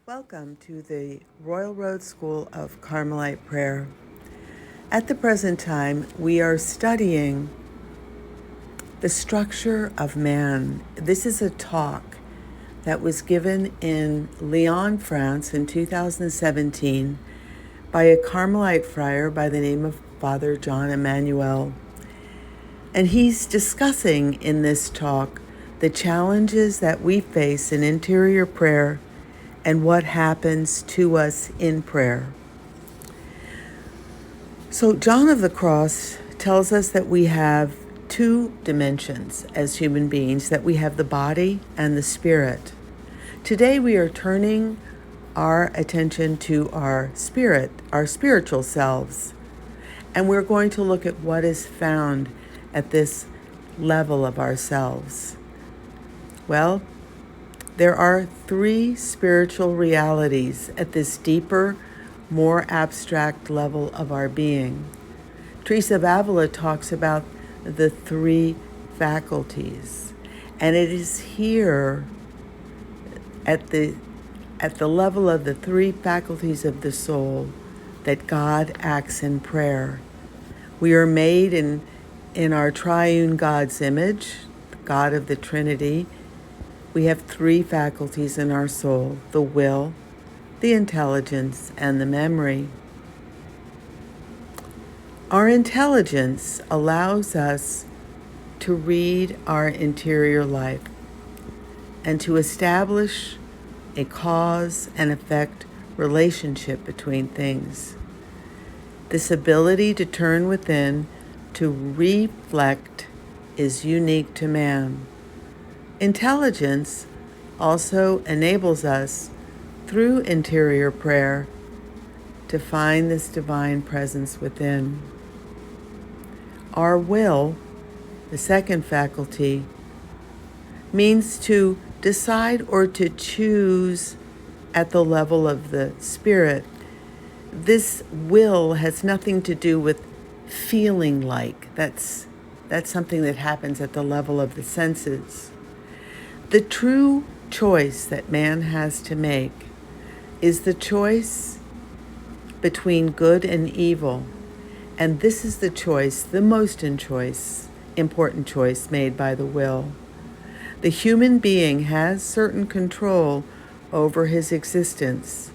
Welcome to the Royal Road School of Carmelite Prayer. At the present time, we are studying the structure of man. This is a talk that was given in Lyon, France in 2017 by a Carmelite friar by the name of Father John Emmanuel. And he's discussing in this talk the challenges that we face in interior prayer and what happens to us in prayer. So John of the Cross tells us that we have two dimensions as human beings, that we have the body and the spirit. Today we are turning our attention to our spirit, our spiritual selves, and we're going to look at what is found at this level of ourselves. Well, there are three spiritual realities at this deeper, more abstract level of our being. Teresa of Avila talks about the three faculties, and it is here at the level of the three faculties of the soul that God acts in prayer. We are made in our Triune God's image, the God of the Trinity. We have three faculties in our soul: the will, the intelligence, and the memory. Our intelligence allows us to read our interior life and to establish a cause and effect relationship between things. This ability to turn within, to reflect, is unique to man. Intelligence also enables us, through interior prayer, to find this divine presence within. Our will, the second faculty, means to decide or to choose at the level of the spirit. This will has nothing to do with feeling like. That's something that happens at the level of the senses. The true choice that man has to make is the choice between good and evil. And this is the choice, the most important choice made by the will. The human being has certain control over his existence.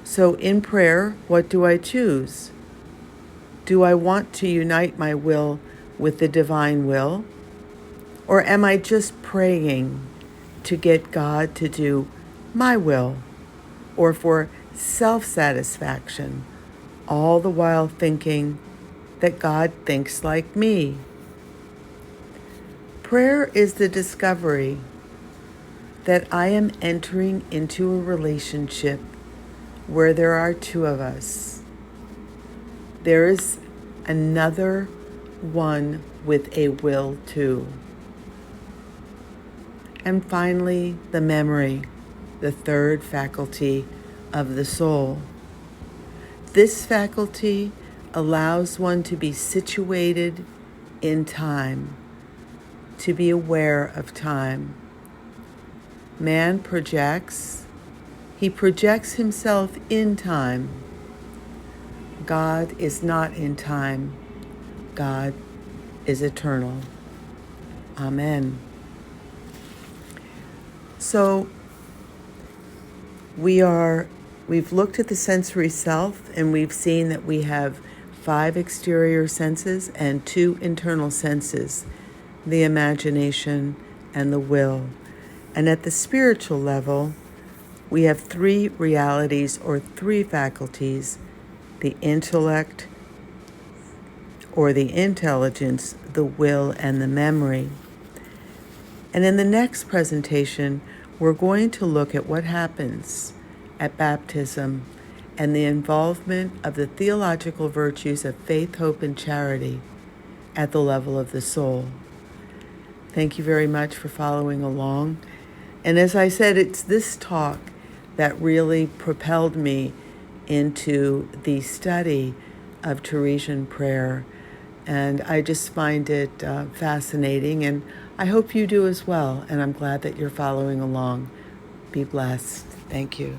So in prayer, what do I choose? Do I want to unite my will with the divine will? Or am I just praying to get God to do my will, or for self-satisfaction, all the while thinking that God thinks like me? Prayer is the discovery that I am entering into a relationship where there are two of us. There is another one with a will too. And finally, the memory, the third faculty of the soul. This faculty allows one to be situated in time, to be aware of time. Man projects. He projects himself in time. God is not in time. God is eternal. Amen. So we've looked at the sensory self, and we've seen that we have 5 exterior senses and 2 internal senses, the imagination and the will. And at the spiritual level, we have 3 realities or 3 faculties: the intellect or the intelligence, the will, and the memory. And in the next presentation, we're going to look at what happens at baptism and the involvement of the theological virtues of faith, hope, and charity at the level of the soul. Thank you very much for following along. And as I said, it's this talk that really propelled me into the study of Teresian prayer. And I just find it fascinating, and I hope you do as well. And I'm glad that you're following along. Be blessed. Thank you.